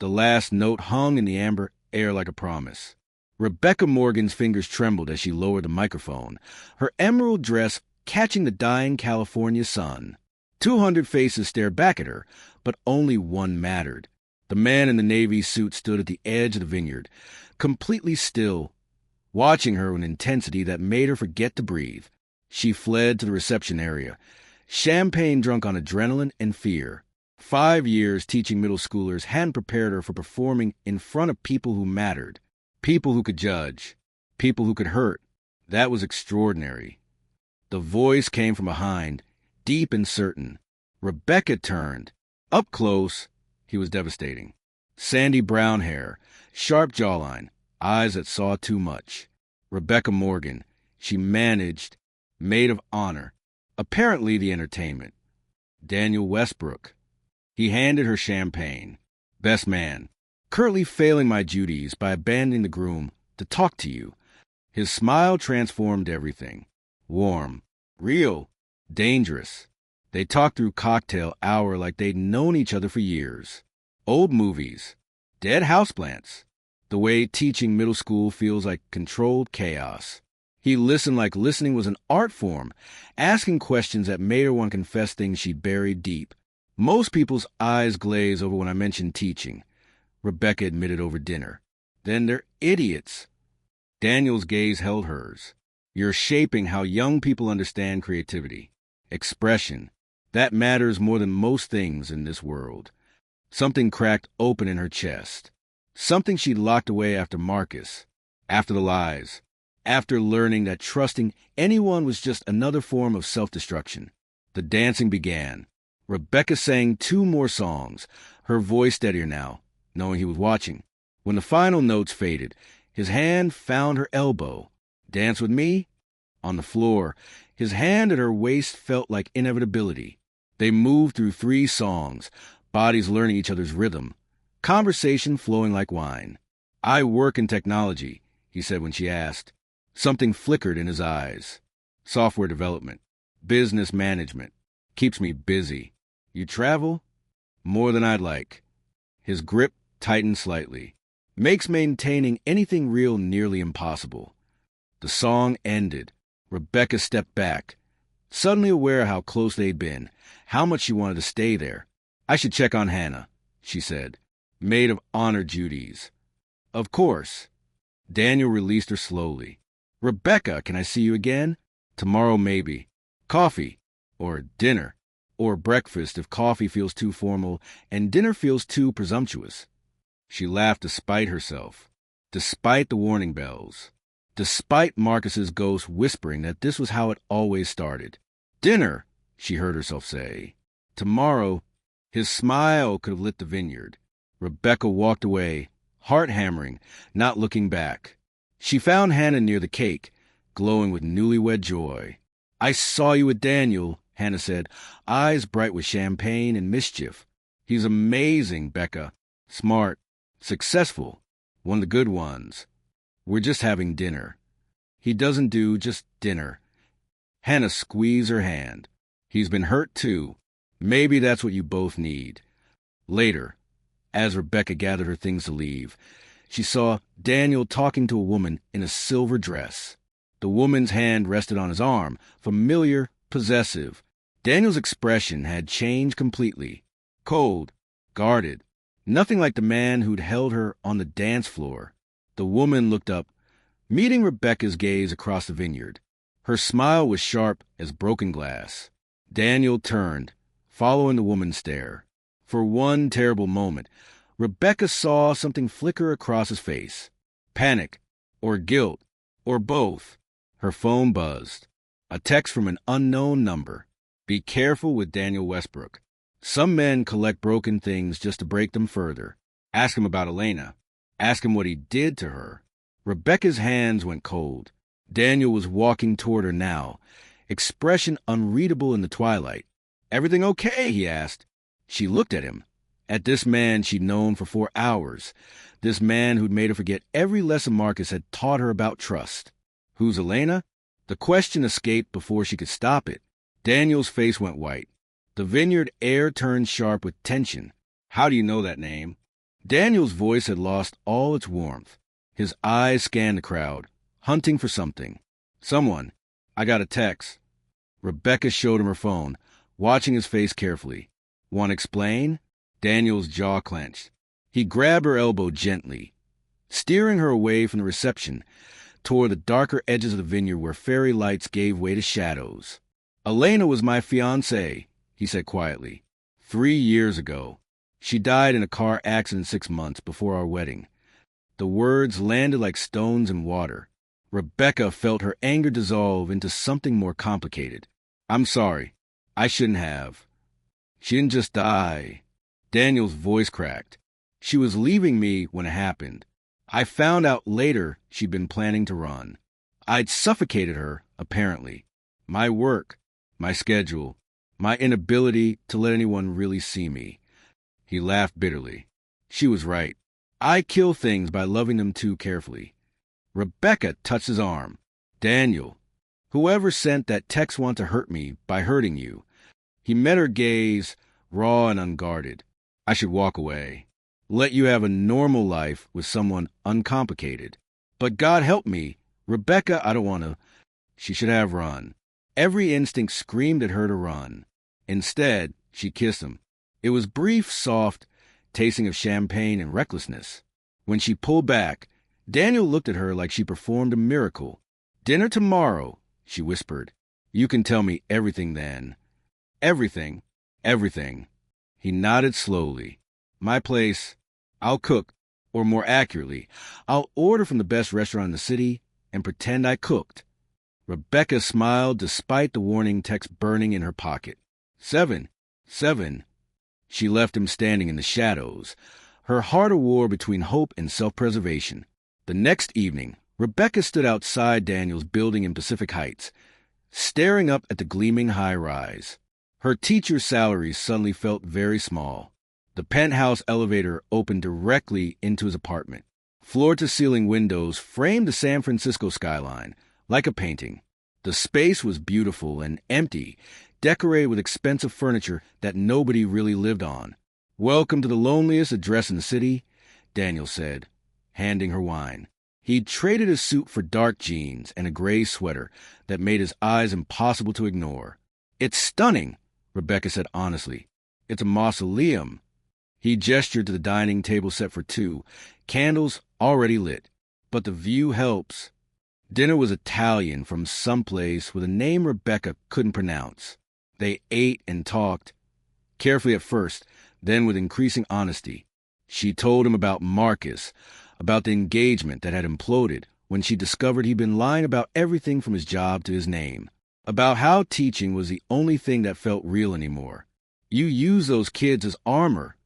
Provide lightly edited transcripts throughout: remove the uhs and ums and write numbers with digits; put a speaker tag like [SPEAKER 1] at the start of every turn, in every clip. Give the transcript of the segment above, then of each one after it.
[SPEAKER 1] The last note hung in the amber air like a promise. Rebecca Morgan's fingers trembled as she lowered the microphone, her emerald dress catching the dying California sun. 200 faces stared back at her, but only one mattered. The man in the navy suit stood at the edge of the vineyard, completely still, watching her with an intensity that made her forget to breathe. She fled to the reception area, champagne drunk on adrenaline and fear. 5 years teaching middle schoolers hadn't prepared her for performing in front of people who mattered, people who could judge, people who could hurt. That was extraordinary. The voice came from behind, deep and certain. Rebecca turned. Up close, he was devastating. Sandy brown hair, sharp jawline, eyes that saw too much. Rebecca Morgan, she managed, maid of honor, apparently the entertainment. Daniel Westbrook. He handed her champagne. Best man. Currently failing my duties by abandoning the groom to talk to you. His smile transformed everything. Warm, real, dangerous. They talked through cocktail hour like they'd known each other for years. Old movies. Dead houseplants. The way teaching middle school feels like controlled chaos. He listened like listening was an art form, asking questions that made her want to confess things she'd buried deep. Most people's eyes glaze over when I mention teaching, Rebecca admitted over dinner. Then they're idiots. Daniel's gaze held hers. You're shaping how young people understand creativity, expression. That matters more than most things in this world. Something cracked open in her chest. Something she'd locked away after Marcus, after the lies, after learning that trusting anyone was just another form of self-destruction. The dancing began. Rebecca sang 2 more songs, her voice steadier now, knowing he was watching. When the final notes faded, his hand found her elbow. Dance with me? On the floor, his hand at her waist felt like inevitability. They moved through 3 songs, bodies learning each other's rhythm, conversation flowing like wine. I work in technology, he said when she asked. Something flickered in his eyes. Software development, business management, keeps me busy. You travel? More than I'd like. His grip tightened slightly. Makes maintaining anything real nearly impossible. The song ended. Rebecca stepped back, suddenly aware how close they'd been, how much she wanted to stay there. I should check on Hannah, she said. Maid of honor duties. Of course. Daniel released her slowly. Rebecca, can I see you again? Tomorrow maybe. Coffee. Or dinner. Or breakfast if coffee feels too formal and dinner feels too presumptuous. She laughed despite herself, despite the warning bells, despite Marcus's ghost whispering that this was how it always started. Dinner, she heard herself say. Tomorrow. His smile could have lit the vineyard. Rebecca walked away, heart hammering, not looking back. She found Hannah near the cake, glowing with newlywed joy. I saw you with Daniel, Hannah said, eyes bright with champagne and mischief. He's amazing, Becca. Smart. Successful. One of the good ones. We're just having dinner. He doesn't do just dinner. Hannah squeezed her hand. He's been hurt too. Maybe that's what you both need. Later, as Rebecca gathered her things to leave, she saw Daniel talking to a woman in a silver dress. The woman's hand rested on his arm, familiar, possessive. Daniel's expression had changed completely. Cold, guarded. Nothing like the man who'd held her on the dance floor. The woman looked up, meeting Rebecca's gaze across the vineyard. Her smile was sharp as broken glass. Daniel turned, following the woman's stare. For one terrible moment, Rebecca saw something flicker across his face. Panic, or guilt, or both. Her phone buzzed. A text from an unknown number. Be careful with Daniel Westbrook. Some men collect broken things just to break them further. Ask him about Elena. Ask him what he did to her. Rebecca's hands went cold. Daniel was walking toward her now, expression unreadable in the twilight. Everything okay? He asked. She looked at him. At this man she'd known for 4 hours. This man who'd made her forget every lesson Marcus had taught her about trust. Who's Elena? The question escaped before she could stop it. Daniel's face went white. The vineyard air turned sharp with tension. How do you know that name? Daniel's voice had lost all its warmth. His eyes scanned the crowd, hunting for something. Someone. I got a text. Rebecca showed him her phone, watching his face carefully. Want to explain? Daniel's jaw clenched. He grabbed her elbow gently, steering her away from the reception toward the darker edges of the vineyard where fairy lights gave way to shadows. Elena was my fiancée, he said quietly. 3 years ago. She died in a car accident 6 months before our wedding. The words landed like stones in water. Rebecca felt her anger dissolve into something more complicated. I'm sorry. I shouldn't have. She didn't just die. Daniel's voice cracked. She was leaving me when it happened. I found out later she'd been planning to run. I'd suffocated her, apparently. My work, my schedule, my inability to let anyone really see me. He laughed bitterly. She was right. I kill things by loving them too carefully. Rebecca touched his arm. Daniel, whoever sent that text want to hurt me by hurting you. He met her gaze, raw and unguarded. I should walk away. Let you have a normal life with someone uncomplicated. But God help me. Rebecca, I don't want to. She should have run. Every instinct screamed at her to run. Instead, she kissed him. It was brief, soft, tasting of champagne and recklessness. When she pulled back, Daniel looked at her like she performed a miracle. Dinner tomorrow, she whispered. You can tell me everything then. Everything. Everything. He nodded slowly. My place. I'll cook. Or more accurately, I'll order from the best restaurant in the city and pretend I cooked. Rebecca smiled despite the warning text burning in her pocket. 7. She left him standing in the shadows, her heart a war between hope and self-preservation. The next evening, Rebecca stood outside Daniel's building in Pacific Heights, staring up at the gleaming high-rise. Her teacher's salary suddenly felt very small. The penthouse elevator opened directly into his apartment. Floor-to-ceiling windows framed the San Francisco skyline, like a painting. The space was beautiful and empty, decorated with expensive furniture that nobody really lived on. Welcome to the loneliest address in the city, Daniel said, handing her wine. He'd traded his suit for dark jeans and a gray sweater that made his eyes impossible to ignore. It's stunning, Rebecca said honestly. It's a mausoleum. He gestured to the dining table set for 2, candles already lit. But the view helps. Dinner was Italian from someplace with a name Rebecca couldn't pronounce. They ate and talked, carefully at first, then with increasing honesty. She told him about Marcus, about the engagement that had imploded when she discovered he'd been lying about everything from his job to his name, about how teaching was the only thing that felt real anymore. You use those kids as armor,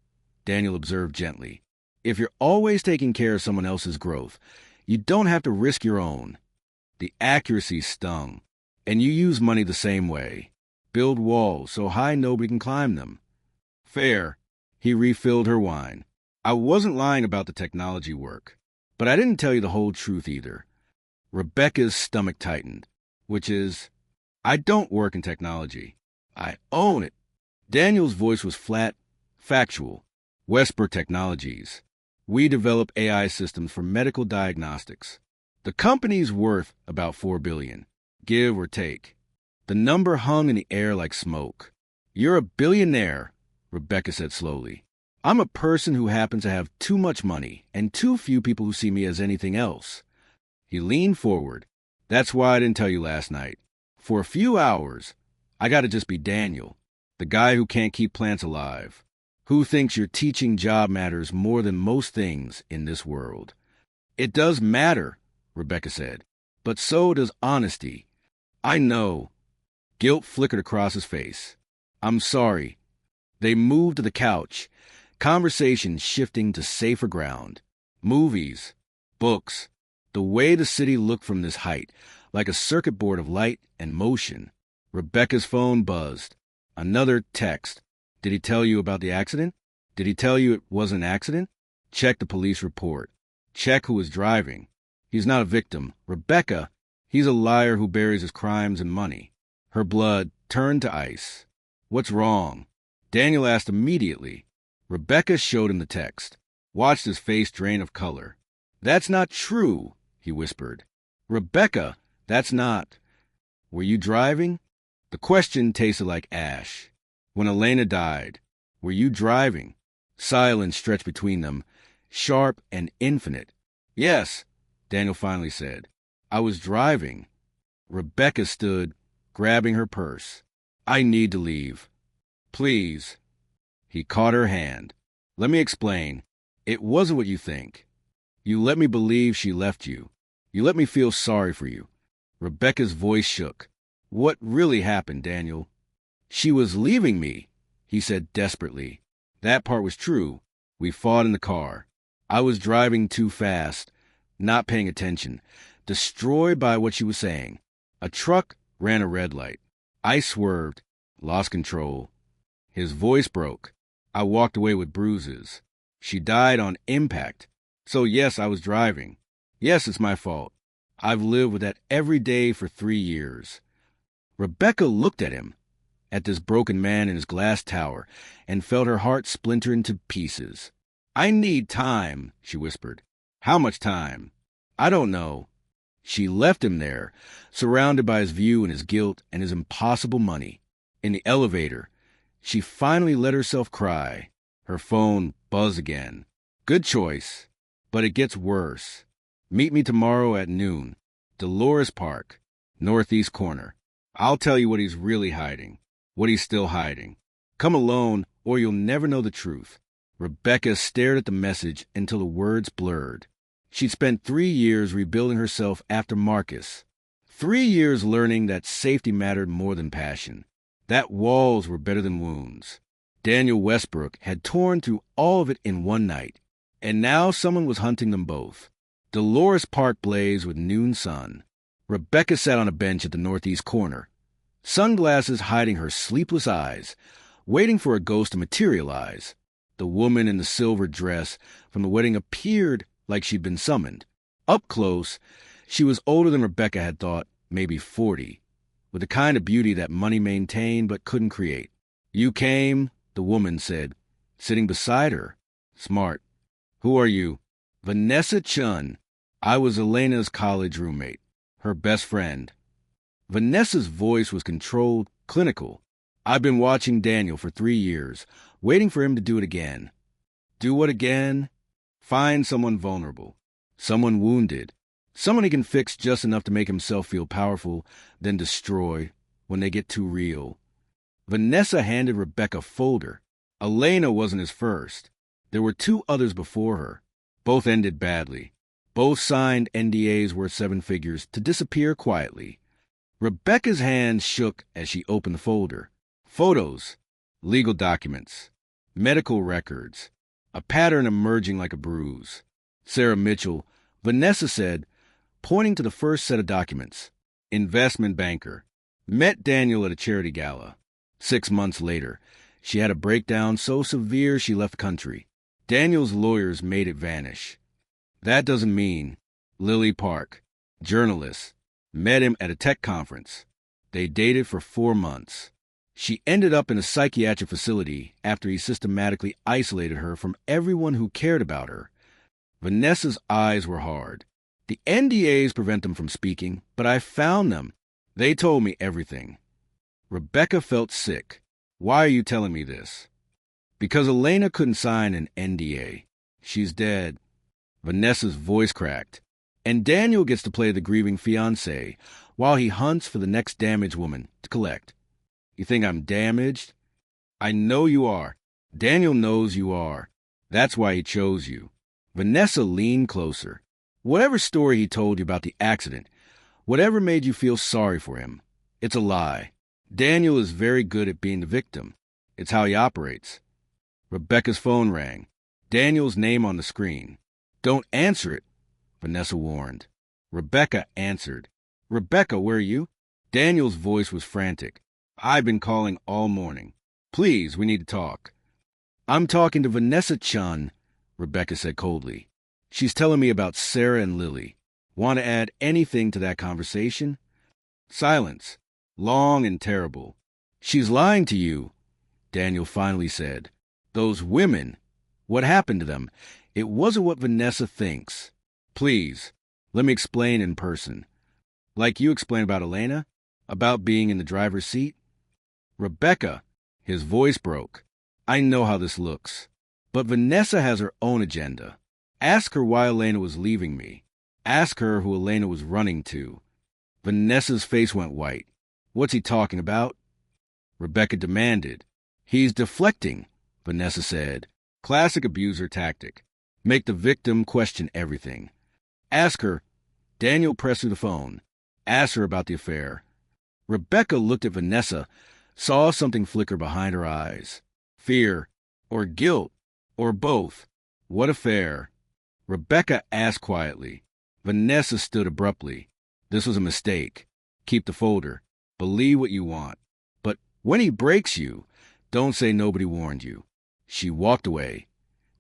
[SPEAKER 1] Daniel observed gently. If you're always taking care of someone else's growth, you don't have to risk your own. The accuracy stung, and you use money the same way. Build walls so high nobody can climb them. Fair. He refilled her wine. I wasn't lying about the technology work, but I didn't tell you the whole truth either. Rebecca's stomach tightened, which is, I don't work in technology. I own it. Daniel's voice was flat, factual. Westbrook Technologies. We develop AI systems for medical diagnostics. The company's worth about $4 billion, give or take. The number hung in the air like smoke. You're a billionaire, Rebecca said slowly. I'm a person who happens to have too much money and too few people who see me as anything else. He leaned forward. That's why I didn't tell you last night. For a few hours, I got to just be Daniel, the guy who can't keep plants alive, who thinks your teaching job matters more than most things in this world. It does matter, Rebecca said, but so does honesty. I know. Guilt flickered across his face. I'm sorry. They moved to the couch, conversation shifting to safer ground. Movies, books, the way the city looked from this height, like a circuit board of light and motion. Rebecca's phone buzzed. Another text. Did he tell you about the accident? Did he tell you it wasn't an accident? Check the police report. Check who was driving. He's not a victim. Rebecca, he's a liar who buries his crimes in money. Her blood turned to ice. What's wrong? Daniel asked immediately. Rebecca showed him the text. watched his face drain of color. "That's not true," he whispered. "Rebecca, that's not. Were you driving?" The question tasted like ash. "When Elena died, were you driving?" Silence stretched between them, sharp and infinite. "Yes," Daniel finally said. "I was driving." Rebecca stood, grabbing her purse. "I need to leave." "Please." He caught her hand. "Let me explain. It wasn't what you think. You let me believe she left you. You let me feel sorry for you." Rebecca's voice shook. "What really happened, Daniel?" "She was leaving me," he said desperately. "That part was true. We fought in the car. I was driving too fast, not paying attention, destroyed by what she was saying. A truck ran a red light. I swerved, lost control." His voice broke. "I walked away with bruises. She died on impact. So yes, I was driving. Yes, it's my fault. I've lived with that every day for 3 years." Rebecca looked at him, at this broken man in his glass tower, and felt her heart splinter into pieces. "I need time," she whispered. "How much time?" "I don't know." She left him there, surrounded by his view and his guilt and his impossible money. In the elevator, she finally let herself cry. Her phone buzzed again. "Good choice, but it gets worse. Meet me tomorrow at noon. Dolores Park, northeast corner. I'll tell you what he's really hiding, what he's still hiding. Come alone, or you'll never know the truth." Rebecca stared at the message until the words blurred. She'd spent 3 years rebuilding herself after Marcus. 3 years learning that safety mattered more than passion, that walls were better than wounds. Daniel Westbrook had torn through all of it in one night, and now someone was hunting them both. Dolores Park blazed with noon sun. Rebecca sat on a bench at the northeast corner, sunglasses hiding her sleepless eyes, waiting for a ghost to materialize. The woman in the silver dress from the wedding appeared like she'd been summoned. Up close, she was older than Rebecca had thought, maybe 40, with the kind of beauty that money maintained but couldn't create. "You came," the woman said, sitting beside her. "Smart. Who are you?" "Vanessa Chun. I was Elena's college roommate, her best friend." Vanessa's voice was controlled, clinical. "I've been watching Daniel for 3 years, waiting for him to do it again." "Do what again?" "Find someone vulnerable, someone wounded, someone he can fix just enough to make himself feel powerful, then destroy when they get too real." Vanessa handed Rebecca a folder. Elena wasn't his first. There were 2 others before her. Both ended badly. Both signed NDAs worth 7 figures to disappear quietly. Rebecca's hand shook as she opened the folder. Photos, legal documents, medical records, a pattern emerging like a bruise. "Sarah Mitchell," Vanessa said, pointing to the first set of documents. "Investment banker. Met Daniel at a charity gala. 6 months later, she had a breakdown so severe she left the country. Daniel's lawyers made it vanish." "That doesn't mean." "Lily Park, journalist. Met him at a tech conference. They dated for 4 months. She ended up in a psychiatric facility after he systematically isolated her from everyone who cared about her." Vanessa's eyes were hard. "The NDAs prevent them from speaking, but I found them. They told me everything." Rebecca felt sick. "Why are you telling me this?" "Because Elena couldn't sign an NDA. She's dead." Vanessa's voice cracked. "And Daniel gets to play the grieving fiancé while he hunts for the next damaged woman to collect. You think I'm damaged?" "I know you are. Daniel knows you are. That's why he chose you." Vanessa leaned closer. "Whatever story he told you about the accident, whatever made you feel sorry for him, it's a lie. Daniel is very good at being the victim. It's how he operates." Rebecca's phone rang. Daniel's name on the screen. "Don't answer it," Vanessa warned. Rebecca answered. "Rebecca, where are you?" Daniel's voice was frantic. "I've been calling all morning. Please, we need to talk." "I'm talking to Vanessa Chun," Rebecca said coldly. "She's telling me about Sarah and Lily. Want to add anything to that conversation?" Silence. Long and terrible. "She's lying to you," Daniel finally said. "Those women. What happened to them? It wasn't what Vanessa thinks. Please, let me explain in person. Like you explained about Elena? About being in the driver's seat? Rebecca, his voice broke. I know how this looks. But Vanessa has her own agenda. Ask her why Elena was leaving me. Ask her who Elena was running to. Vanessa's face went white. What's he talking about? Rebecca demanded. He's deflecting, Vanessa said. Classic abuser tactic. Make the victim question everything. Ask her. Daniel pressed through the phone. Ask her about the affair. Rebecca looked at Vanessa, saw something flicker behind her eyes. Fear, or guilt, or both. What affair? Rebecca asked quietly. Vanessa stood abruptly. This was a mistake. Keep the folder. Believe what you want. But when he breaks you, don't say nobody warned you. She walked away,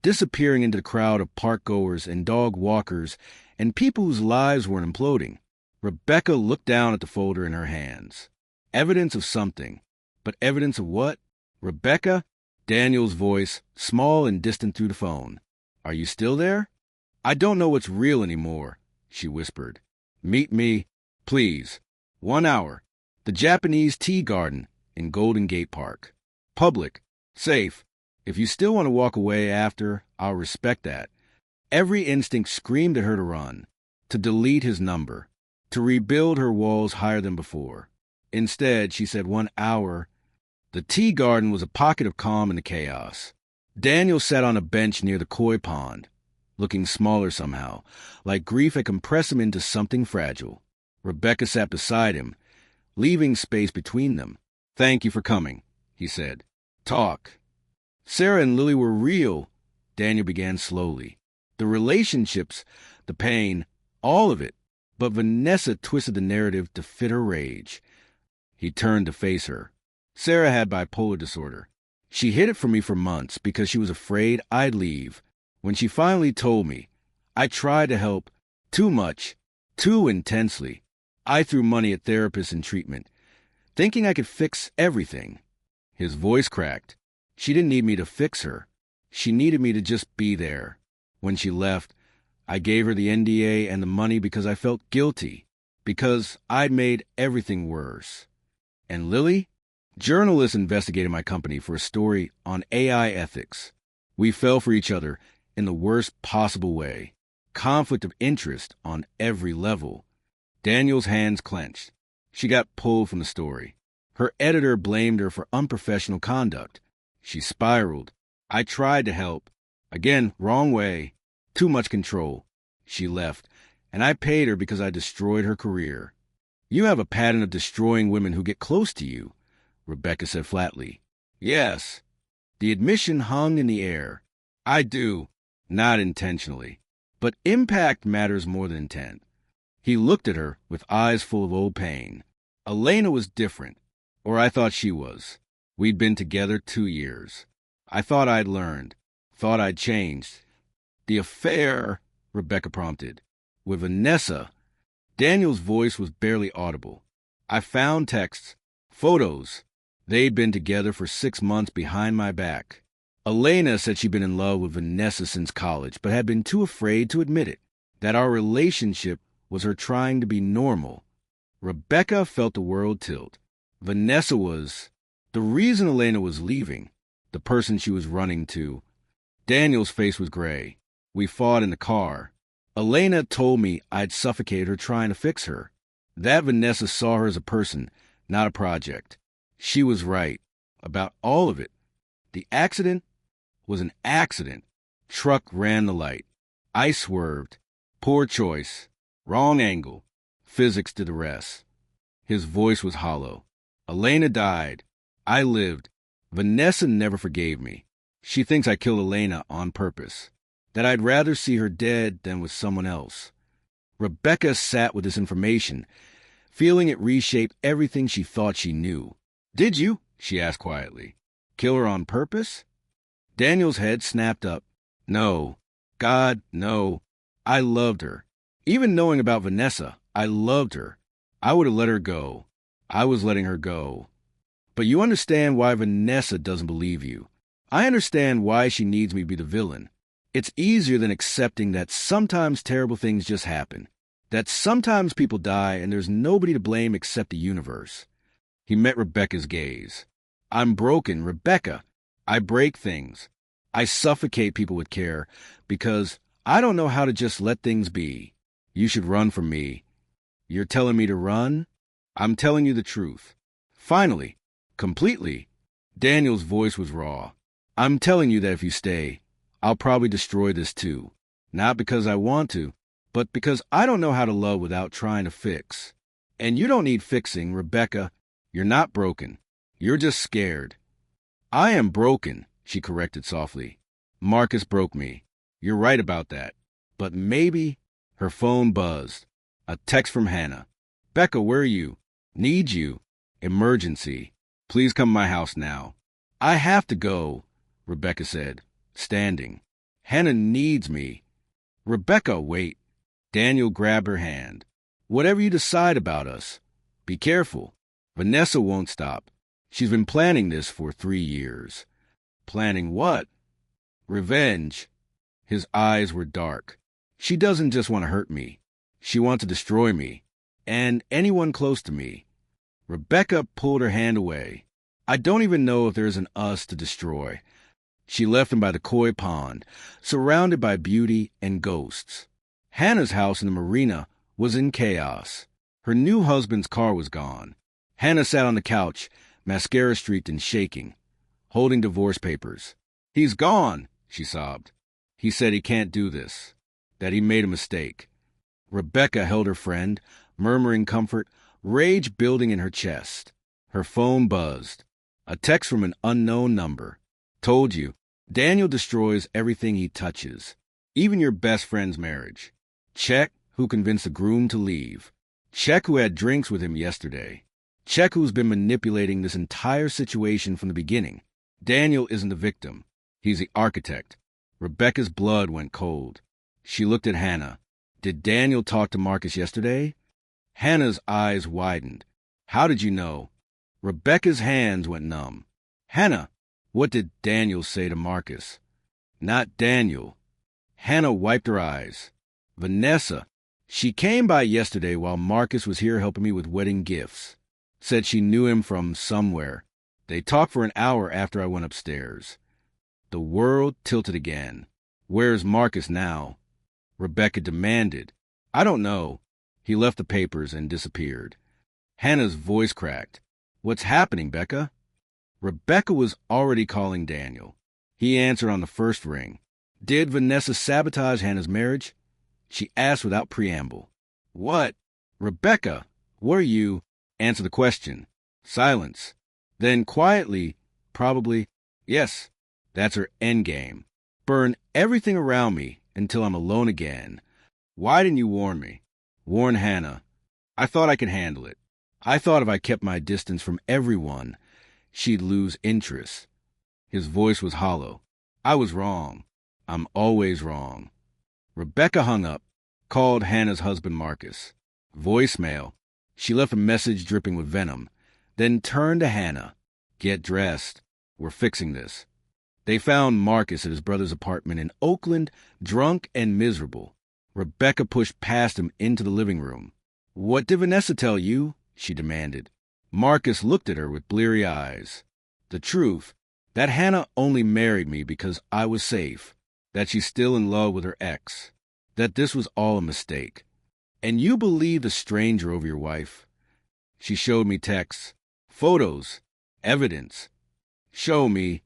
[SPEAKER 1] disappearing into the crowd of park-goers and dog walkers and people whose lives were imploding. Rebecca looked down at the folder in her hands. Evidence of something. But evidence of what? Rebecca? Daniel's voice, small and distant through the phone. Are you still there? I don't know what's real anymore, she whispered. Meet me, please. 1 hour. The Japanese Tea Garden in Golden Gate Park. Public. Safe. If you still want to walk away after, I'll respect that. Every instinct screamed at her to run, to delete his number, to rebuild her walls higher than before. Instead, she said 1 hour. The tea garden was a pocket of calm in the chaos. Daniel sat on a bench near the koi pond, looking smaller somehow, like grief had compressed him into something fragile. Rebecca sat beside him, leaving space between them. Thank you for coming, he said. Talk. Sarah and Lily were real, Daniel began slowly. The relationships, the pain, all of it. But Vanessa twisted the narrative to fit her rage. He turned to face her. Sarah had bipolar disorder. She hid it from me for months because she was afraid I'd leave. When she finally told me, I tried to help too much, too intensely. I threw money at therapists and treatment, thinking I could fix everything. His voice cracked. She didn't need me to fix her. She needed me to just be there. When she left, I gave her the NDA and the money because I felt guilty, because I'd made everything worse. And Lily? Journalists investigated my company for a story on AI ethics. We fell for each other in the worst possible way. Conflict of interest on every level. Daniel's hands clenched. She got pulled from the story. Her editor blamed her for unprofessional conduct. She spiraled. I tried to help. Again, wrong way. Too much control. She left, and I paid her because I destroyed her career. You have a pattern of destroying women who get close to you, Rebecca said flatly. Yes. The admission hung in the air. I do. Not intentionally. But impact matters more than intent. He looked at her with eyes full of old pain. Elena was different, or I thought she was. We'd been together 2 years. I thought I'd learned, thought I'd changed. The affair, Rebecca prompted. With Vanessa, Daniel's voice was barely audible. I found texts, photos. They'd been together for 6 months behind my back. Elena said she'd been in love with Vanessa since college, but had been too afraid to admit it, that our relationship was her trying to be normal. Rebecca felt the world tilt. Vanessa was the reason Elena was leaving, the person she was running to. Daniel's face was gray. We fought in the car. Elena told me I'd suffocated her trying to fix her. That Vanessa saw her as a person, not a project. She was right about all of it. The accident was an accident. Truck ran the light. I swerved. Poor choice. Wrong angle. Physics did the rest. His voice was hollow. Elena died. I lived. Vanessa never forgave me. She thinks I killed Elena on purpose, that I'd rather see her dead than with someone else. Rebecca sat with this information, feeling it reshape everything she thought she knew. Did you? She asked quietly. Kill her on purpose? Daniel's head snapped up. No. God, no. I loved her. Even knowing about Vanessa, I loved her. I would have let her go. I was letting her go. But you understand why Vanessa doesn't believe you. I understand why she needs me to be the villain. It's easier than accepting that sometimes terrible things just happen, that sometimes people die and there's nobody to blame except the universe. He met Rebecca's gaze. I'm broken, Rebecca. I break things. I suffocate people with care because I don't know how to just let things be. You should run from me. You're telling me to run? I'm telling you the truth. Finally, completely, Daniel's voice was raw. I'm telling you that if you stay, I'll probably destroy this too. Not because I want to, but because I don't know how to love without trying to fix. And you don't need fixing, Rebecca. You're not broken. You're just scared. I am broken, she corrected softly. Marcus broke me. You're right about that. But maybe... Her phone buzzed. A text from Hannah. Becca, where are you? Need you. Emergency. Please come to my house now. I have to go, Rebecca said, standing. Hannah needs me. Rebecca, wait. Daniel grabbed her hand. Whatever you decide about us, be careful. Vanessa won't stop. She's been planning this for 3 years. Planning what? Revenge. His eyes were dark. She doesn't just want to hurt me. She wants to destroy me. And anyone close to me. Rebecca pulled her hand away. I don't even know if there's an us to destroy. She left him by the koi pond, surrounded by beauty and ghosts. Hannah's house in the marina was in chaos. Her new husband's car was gone. Hannah sat on the couch, mascara streaked and shaking, holding divorce papers. He's gone, she sobbed. He said he can't do this, that he made a mistake. Rebecca held her friend, murmuring comfort, rage building in her chest. Her phone buzzed. A text from an unknown number. Told you, Daniel destroys everything he touches, even your best friend's marriage. Check who convinced the groom to leave. Check who had drinks with him yesterday. Check who's been manipulating this entire situation from the beginning. Daniel isn't the victim. He's the architect. Rebecca's blood went cold. She looked at Hannah. Did Daniel talk to Marcus yesterday? Hannah's eyes widened. How did you know? Rebecca's hands went numb. Hannah, what did Daniel say to Marcus? Not Daniel. Hannah wiped her eyes. Vanessa. She came by yesterday while Marcus was here helping me with wedding gifts. Said she knew him from somewhere. They talked for an hour after I went upstairs. The world tilted again. Where's Marcus now? Rebecca demanded. I don't know. He left the papers and disappeared. Hannah's voice cracked. What's happening, Becca? Rebecca was already calling Daniel. He answered on the first ring. Did Vanessa sabotage Hannah's marriage? She asked without preamble. What? Rebecca, were you? Answer the question. Silence. Then quietly, probably, yes, that's her endgame. Burn everything around me until I'm alone again. Why didn't you warn me? Warn Hannah. I thought I could handle it. I thought if I kept my distance from everyone, she'd lose interest. His voice was hollow. I was wrong. I'm always wrong. Rebecca hung up, called Hannah's husband Marcus. Voicemail. She left a message dripping with venom, then turned to Hannah. Get dressed. We're fixing this. They found Marcus at his brother's apartment in Oakland, drunk and miserable. Rebecca pushed past him into the living room. What did Vanessa tell you? She demanded. Marcus looked at her with bleary eyes. The truth, that Hannah only married me because I was safe, that she's still in love with her ex, that this was all a mistake. And you believed a stranger over your wife? She showed me texts, photos, evidence. Show me.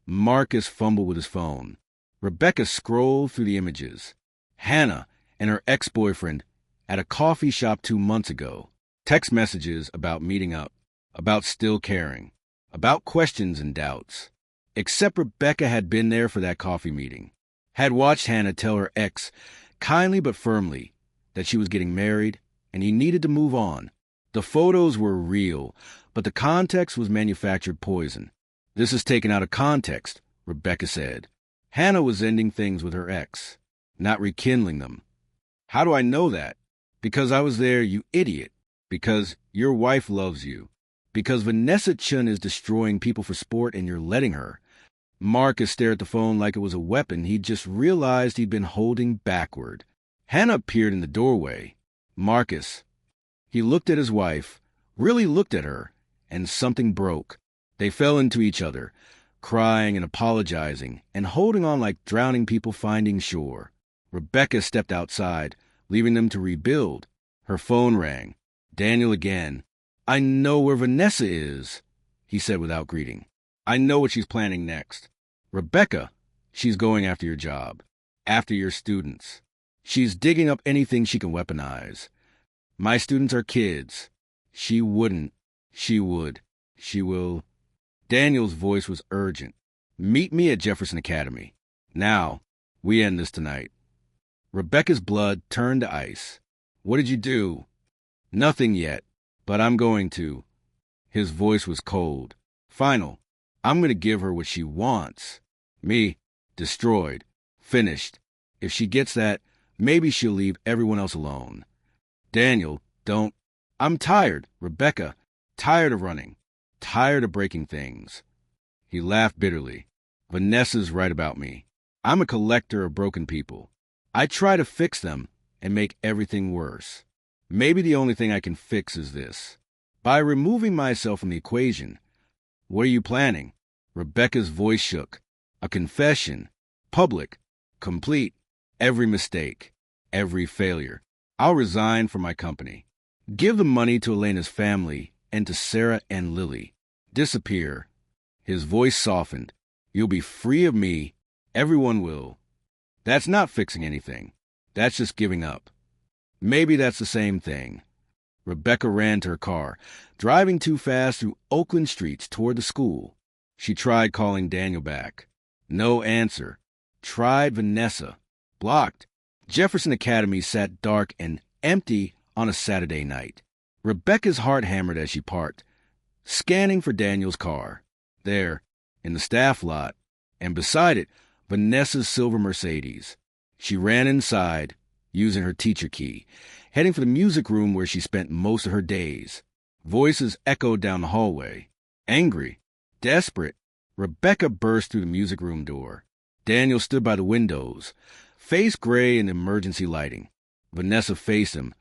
[SPEAKER 1] Marcus fumbled with his phone. Rebecca scrolled through the images. Hannah and her ex-boyfriend at a coffee shop 2 months ago. Text messages about meeting up, about still caring, about questions and doubts. Except Rebecca had been there for that coffee meeting, had watched Hannah tell her ex, kindly but firmly, that she was getting married and he needed to move on. The photos were real, but the context was manufactured poison. This is taken out of context, Rebecca said. Hannah was ending things with her ex, not rekindling them. How do I know that? Because I was there, you idiot. Because your wife loves you. Because Vanessa Chun is destroying people for sport and you're letting her. Marcus stared at the phone like it was a weapon he'd just realized he'd been holding backward. Hannah appeared in the doorway. Marcus. He looked at his wife, really looked at her, and something broke. They fell into each other, crying and apologizing, and holding on like drowning people finding shore. Rebecca stepped outside, leaving them to rebuild. Her phone rang. Daniel again. "I know where Vanessa is," he said without greeting. "I know what she's planning next." "Rebecca, she's going after your job, after your students. She's digging up anything she can weaponize. My students are kids. She wouldn't. She would. She will." Daniel's voice was urgent. "Meet me at Jefferson Academy. Now, we end this tonight." Rebecca's blood turned to ice. "What did you do?" "Nothing yet, but I'm going to." His voice was cold. "Final. I'm going to give her what she wants. Me, destroyed, finished. If she gets that, maybe she'll leave everyone else alone." "Daniel, don't." "I'm tired, Rebecca. Tired of running. Tired of breaking things." He laughed bitterly. "Vanessa's right about me. I'm a collector of broken people. I try to fix them and make everything worse. Maybe the only thing I can fix is this. By removing myself from the equation." "What are you planning?" Rebecca's voice shook. "A confession. Public. Complete. Every mistake. Every failure. I'll resign from my company. Give the money to Elena's family and to Sarah and Lily. Disappear." His voice softened. "You'll be free of me. Everyone will. That's not fixing anything. That's just giving up." "Maybe that's the same thing." Rebecca ran to her car, driving too fast through Oakland streets toward the school. She tried calling Daniel back. No answer. Tried Vanessa. Blocked. Jefferson Academy sat dark and empty on a Saturday night. Rebecca's heart hammered as she parked, scanning for Daniel's car. There, in the staff lot, and beside it, Vanessa's silver Mercedes. She ran inside, using her teacher key, heading for the music room where she spent most of her days. Voices echoed down the hallway. Angry, desperate, Rebecca burst through the music room door. Daniel stood by the windows, face gray in the emergency lighting. Vanessa faced him,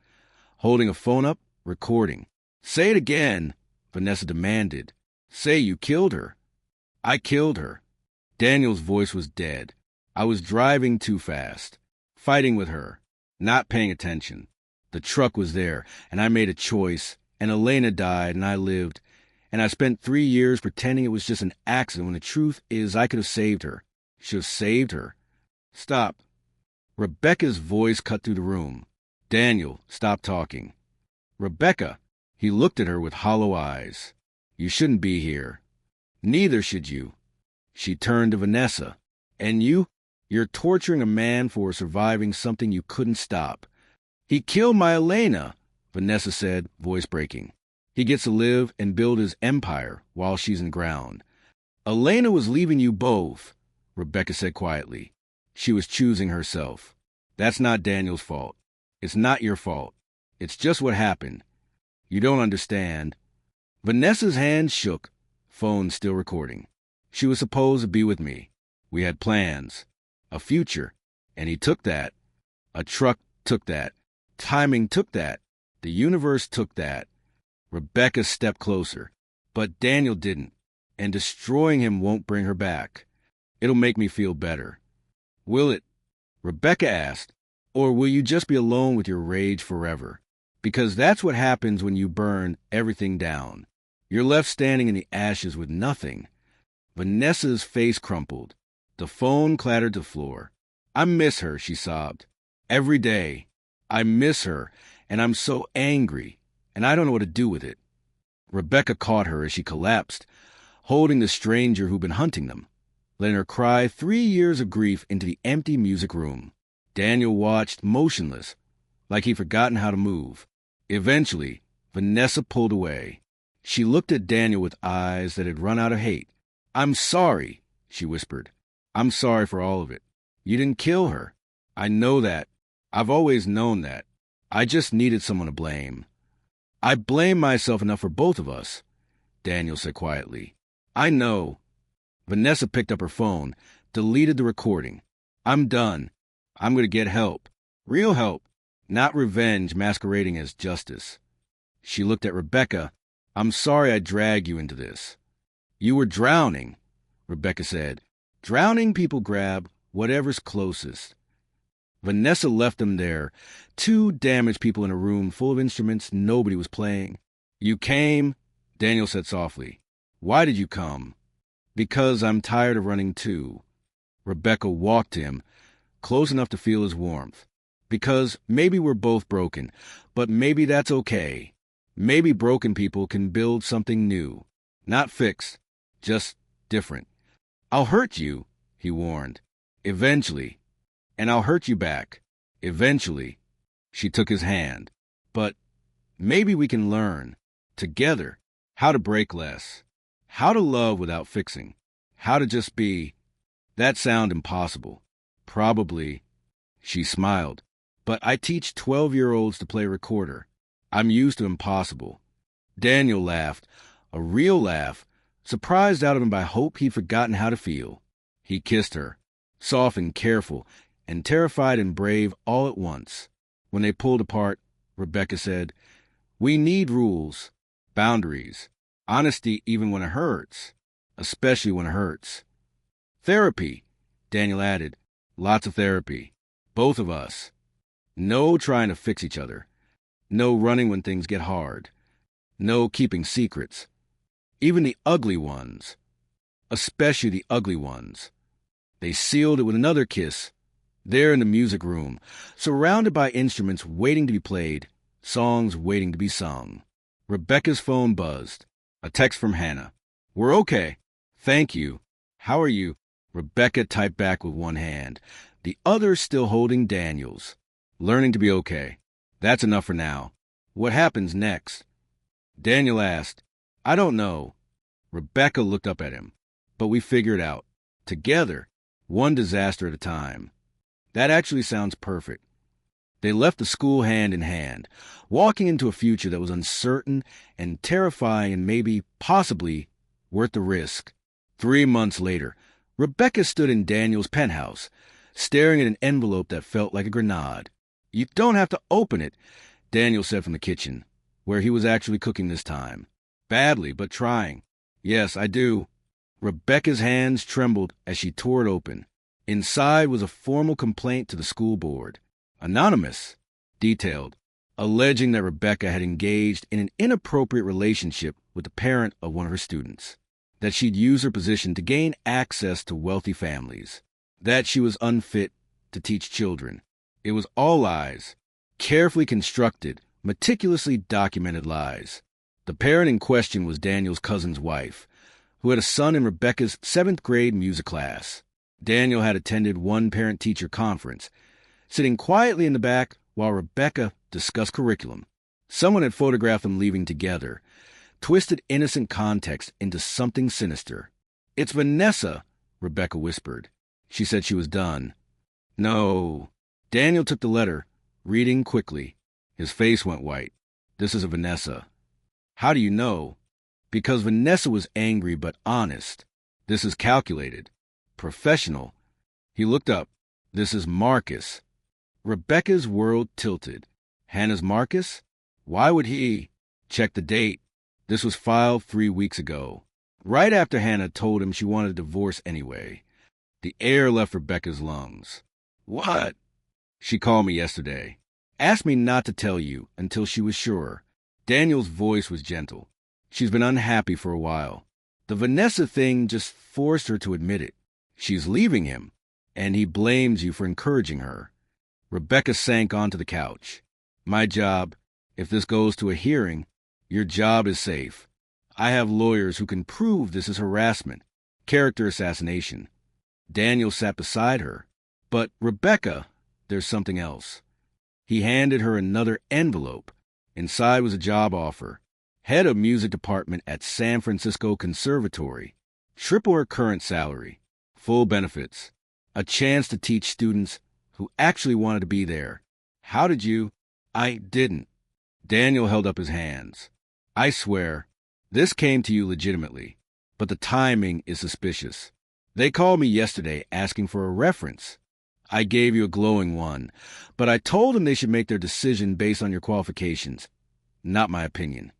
[SPEAKER 1] holding a phone up, recording. "Say it again," Vanessa demanded. "Say you killed her." "I killed her." Daniel's voice was dead. "I was driving too fast, fighting with her, not paying attention. The truck was there, and I made a choice, and Elena died, and I lived, and I spent 3 years pretending it was just an accident when the truth is I could have saved her. Should have saved her." "Stop." Rebecca's voice cut through the room. "Daniel, stop talking." "Rebecca." He looked at her with hollow eyes. "You shouldn't be here. Neither should you." She turned to Vanessa. "And you? You're torturing a man for surviving something you couldn't stop." "He killed my Elena," Vanessa said, voice breaking. "He gets to live and build his empire while she's in the ground." "Elena was leaving you both," Rebecca said quietly. She was choosing herself. "That's not Daniel's fault. It's not your fault. It's just what happened. You don't understand." Vanessa's hand shook, phone still recording. "She was supposed to be with me. We had plans, a future, and he took that. A truck took that. Timing took that. The universe took that." Rebecca stepped closer. "But Daniel didn't, and destroying him won't bring her back. It'll make me feel better." "Will it?" Rebecca asked. "Or will you just be alone with your rage forever? Because that's what happens when you burn everything down. You're left standing in the ashes with nothing." Vanessa's face crumpled. The phone clattered to the floor. "I miss her," she sobbed. "Every day. I miss her, and I'm so angry, and I don't know what to do with it." Rebecca caught her as she collapsed, holding the stranger who'd been hunting them, letting her cry 3 years of grief into the empty music room. Daniel watched, motionless, like he'd forgotten how to move. Eventually, Vanessa pulled away. She looked at Daniel with eyes that had run out of hate. "I'm sorry," she whispered. "I'm sorry for all of it. You didn't kill her. I know that. I've always known that. I just needed someone to blame." "I blame myself enough for both of us," Daniel said quietly. "I know." Vanessa picked up her phone, deleted the recording. I'm done. I'm going to get help. Real help, not revenge masquerading as justice. She looked at Rebecca. I'm sorry I dragged you into this. You were drowning, Rebecca said. Drowning people grab whatever's closest. Vanessa left them there, two damaged people in a room full of instruments nobody was playing. You came, Daniel said softly. Why did you come? Because I'm tired of running too. Rebecca walked to him, close enough to feel his warmth. Because maybe we're both broken, but maybe that's okay. Maybe broken people can build something new. Not fixed, just different. I'll hurt you, he warned. Eventually. And I'll hurt you back. Eventually. She took his hand. But maybe we can learn, together, how to break less. How to love without fixing. How to just be. That sound impossible. Probably. She smiled. But I teach 12-year-olds to play recorder. I'm used to impossible. Daniel laughed, a real laugh, surprised out of him by hope he'd forgotten how to feel. He kissed her, soft and careful, and terrified and brave all at once. When they pulled apart, Rebecca said, We need rules, boundaries, honesty even when it hurts, especially when it hurts. Therapy, Daniel added, lots of therapy, both of us. No trying to fix each other. No running when things get hard. No keeping secrets. Even the ugly ones. Especially the ugly ones. They sealed it with another kiss. There in the music room, surrounded by instruments waiting to be played, songs waiting to be sung. Rebecca's phone buzzed. A text from Hannah. We're okay. Thank you. How are you? Rebecca typed back with one hand, the other still holding Daniel's. Learning to be okay. That's enough for now. What happens next? Daniel asked. I don't know. Rebecca looked up at him. But we figure it out. Together. One disaster at a time. That actually sounds perfect. They left the school hand in hand, walking into a future that was uncertain and terrifying and maybe, possibly, worth the risk. 3 months later, Rebecca stood in Daniel's penthouse, staring at an envelope that felt like a grenade. You don't have to open it, Daniel said from the kitchen, where he was actually cooking this time. Badly, but trying. Yes, I do. Rebecca's hands trembled as she tore it open. Inside was a formal complaint to the school board. Anonymous. Detailed. Alleging that Rebecca had engaged in an inappropriate relationship with the parent of one of her students. That she'd used her position to gain access to wealthy families. That she was unfit to teach children. It was all lies. Carefully constructed, meticulously documented lies. The parent in question was Daniel's cousin's wife, who had a son in Rebecca's 7th grade music class. Daniel had attended one parent-teacher conference, sitting quietly in the back while Rebecca discussed curriculum. Someone had photographed them leaving together, twisted innocent context into something sinister. It's Vanessa, Rebecca whispered. She said she was done. No. Daniel took the letter, reading quickly. His face went white. This is a Vanessa. How do you know? Because Vanessa was angry but honest. This is calculated. Professional. He looked up. This is Marcus. Rebecca's world tilted. Hannah's Marcus? Why would he? Check the date. This was filed 3 weeks ago. Right after Hannah told him she wanted a divorce anyway. The air left Rebecca's lungs. What? She called me yesterday. Asked me not to tell you until she was sure. Daniel's voice was gentle. She's been unhappy for a while. The Vanessa thing just forced her to admit it. She's leaving him, and he blames you for encouraging her. Rebecca sank onto the couch. My job, if this goes to a hearing, your job is safe. I have lawyers who can prove this is harassment, character assassination. Daniel sat beside her. But Rebecca, there's something else. He handed her another envelope. Inside was a job offer. Head of music department at San Francisco Conservatory. Triple her current salary. Full benefits. A chance to teach students who actually wanted to be there. How did you? I didn't. Daniel held up his hands. I swear, this came to you legitimately, but the timing is suspicious. They called me yesterday asking for a reference. I gave you a glowing one, but I told them they should make their decision based on your qualifications, not my opinion.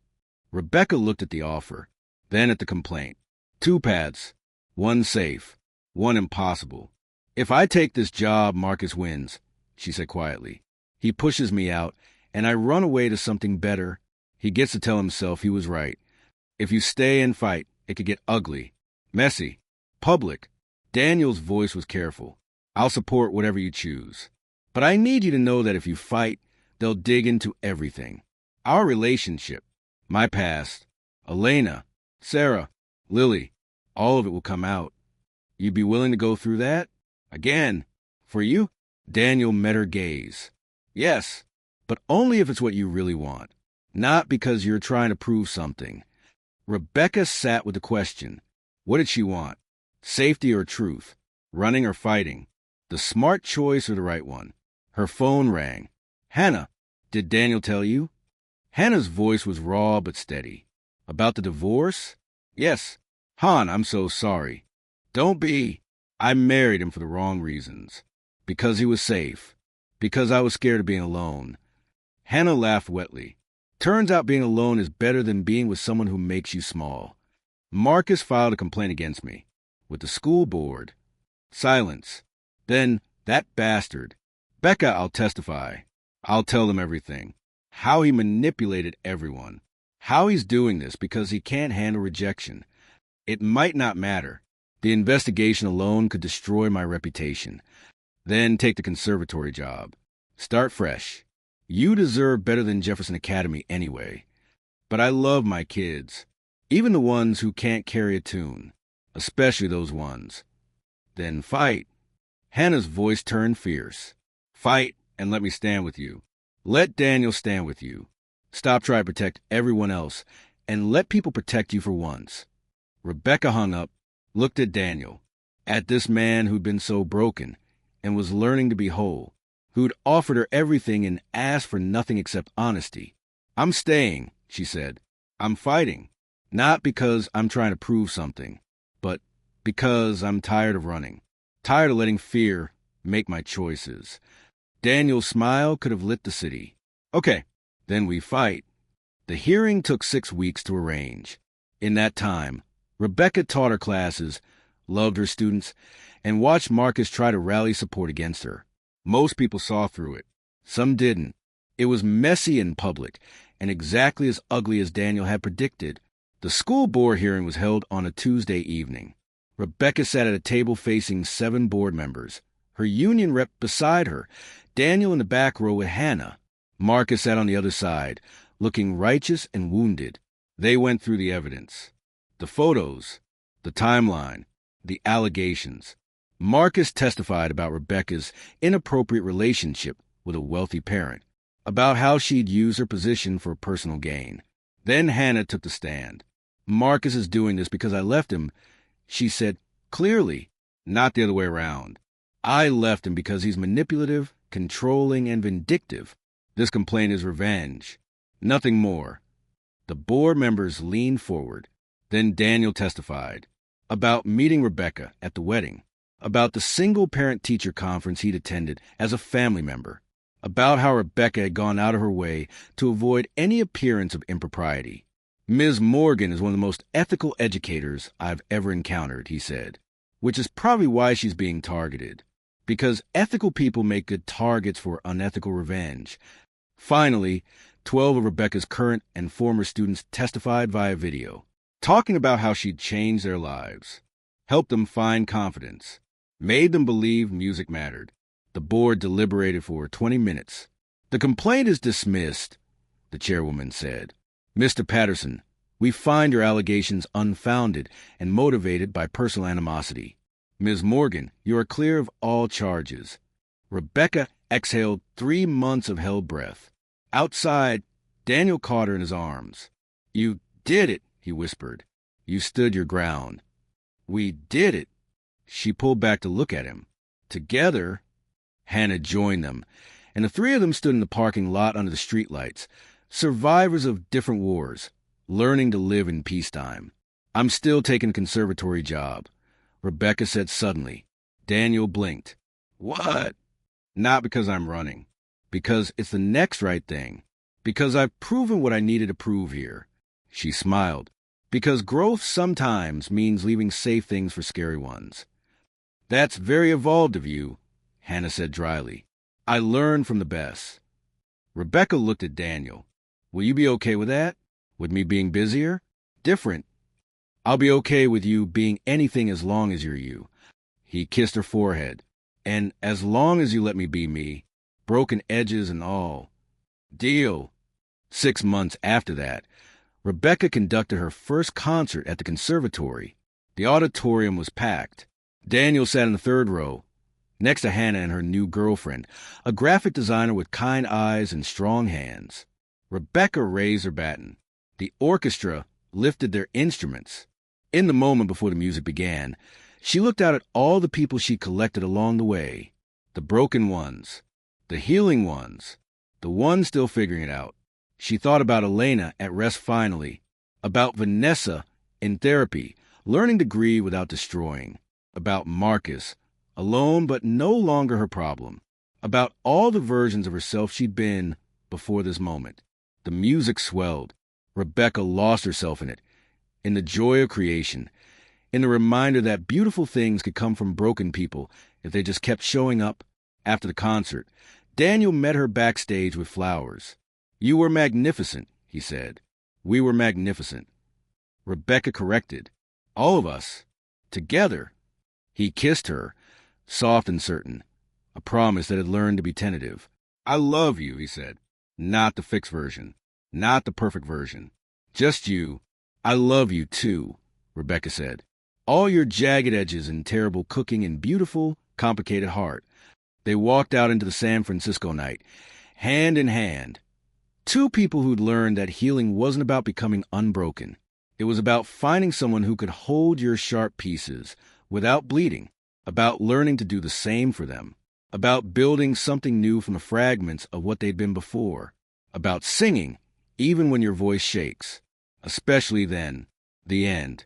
[SPEAKER 1] Rebecca looked at the offer, then at the complaint. 2 paths, 1 safe, 1 impossible. If I take this job, Marcus wins, she said quietly. He pushes me out, and I run away to something better. He gets to tell himself he was right. If you stay and fight, it could get ugly, messy, public. Daniel's voice was careful. I'll support whatever you choose. But I need you to know that if you fight, they'll dig into everything. Our relationship, my past, Elena, Sarah, Lily, all of it will come out. You'd be willing to go through that? Again, for you? Daniel met her gaze. Yes, but only if it's what you really want, not because you're trying to prove something. Rebecca sat with the question. What did she want? Safety or truth? Running or fighting? The smart choice or the right one? Her phone rang. Hannah, did Daniel tell you? Hannah's voice was raw but steady. About the divorce? Yes. Han, I'm so sorry. Don't be. I married him for the wrong reasons. Because he was safe. Because I was scared of being alone. Hannah laughed wetly. Turns out being alone is better than being with someone who makes you small. Marcus filed a complaint against me. With the school board. Silence. Then, that bastard. Becca, I'll testify. I'll tell them everything. How he manipulated everyone. How he's doing this because he can't handle rejection. It might not matter. The investigation alone could destroy my reputation. Then take the conservatory job. Start fresh. You deserve better than Jefferson Academy anyway. But I love my kids. Even the ones who can't carry a tune. Especially those ones. Then fight. Hannah's voice turned fierce. Fight and let me stand with you. Let Daniel stand with you. Stop trying to protect everyone else and let people protect you for once. Rebecca hung up, looked at Daniel, at this man who'd been so broken and was learning to be whole, who'd offered her everything and asked for nothing except honesty. I'm staying, she said. I'm fighting. Not because I'm trying to prove something, but because I'm tired of running. Tired of letting fear make my choices. Daniel's smile could have lit the city. Okay, then we fight. The hearing took 6 weeks to arrange. In that time, Rebecca taught her classes, loved her students, and watched Marcus try to rally support against her. Most people saw through it. Some didn't. It was messy in public, and exactly as ugly as Daniel had predicted. The school board hearing was held on a Tuesday evening. Rebecca sat at a table facing 7 board members. Her union rep beside her, Daniel in the back row with Hannah. Marcus sat on the other side, looking righteous and wounded. They went through the evidence. The photos, the timeline, the allegations. Marcus testified about Rebecca's inappropriate relationship with a wealthy parent, about how she'd used her position for personal gain. Then Hannah took the stand. Marcus is doing this because I left him, she said clearly, not the other way around. I left him because he's manipulative, controlling, and vindictive. This complaint is revenge. Nothing more. The board members leaned forward. Then Daniel testified about meeting Rebecca at the wedding, about the single parent-teacher conference he'd attended as a family member, about how Rebecca had gone out of her way to avoid any appearance of impropriety. Ms. Morgan is one of the most ethical educators I've ever encountered, he said, which is probably why she's being targeted, because ethical people make good targets for unethical revenge. Finally, 12 of Rebecca's current and former students testified via video, talking about how she'd changed their lives, helped them find confidence, made them believe music mattered. The board deliberated for 20 minutes. The complaint is dismissed, the chairwoman said. Mr. Patterson, we find your allegations unfounded and motivated by personal animosity. Ms. Morgan, you are clear of all charges. Rebecca exhaled 3 months of held breath. Outside, Daniel caught her in his arms. You did it, he whispered. You stood your ground. We did it. She pulled back to look at him. Together, Hannah joined them, and the 3 of them stood in the parking lot under the streetlights, survivors of different wars, learning to live in peacetime. I'm still taking a conservatory job. Rebecca said suddenly. Daniel blinked. What? Not because I'm running. Because it's the next right thing. Because I've proven what I needed to prove here. She smiled. Because growth sometimes means leaving safe things for scary ones. That's very evolved of you, Hannah said dryly. I learn from the best. Rebecca looked at Daniel. Will you be okay with that? With me being busier? Different? I'll be okay with you being anything as long as you're you. He kissed her forehead. And as long as you let me be me, broken edges and all. Deal. 6 months after that, Rebecca conducted her first concert at the conservatory. The auditorium was packed. Daniel sat in the third row, next to Hannah and her new girlfriend, a graphic designer with kind eyes and strong hands. Rebecca raised her baton. The orchestra lifted their instruments. In the moment before the music began, she looked out at all the people she collected along the way. The broken ones, the healing ones, the ones still figuring it out. She thought about Elena at rest finally, about Vanessa in therapy, learning to grieve without destroying, about Marcus, alone but no longer her problem, about all the versions of herself she'd been before this moment. The music swelled. Rebecca lost herself in it, in the joy of creation, in the reminder that beautiful things could come from broken people if they just kept showing up. After the concert, Daniel met her backstage with flowers. You were magnificent, he said. We were magnificent. Rebecca corrected. All of us. Together. He kissed her, soft and certain, a promise that had learned to be tentative. I love you, he said. Not the fixed version. Not the perfect version. Just you. I love you, too, Rebecca said. All your jagged edges and terrible cooking and beautiful, complicated heart. They walked out into the San Francisco night, hand in hand. Two people who'd learned that healing wasn't about becoming unbroken. It was about finding someone who could hold your sharp pieces without bleeding, about learning to do the same for them, about building something new from the fragments of what they'd been before, about singing even when your voice shakes, especially then, the end.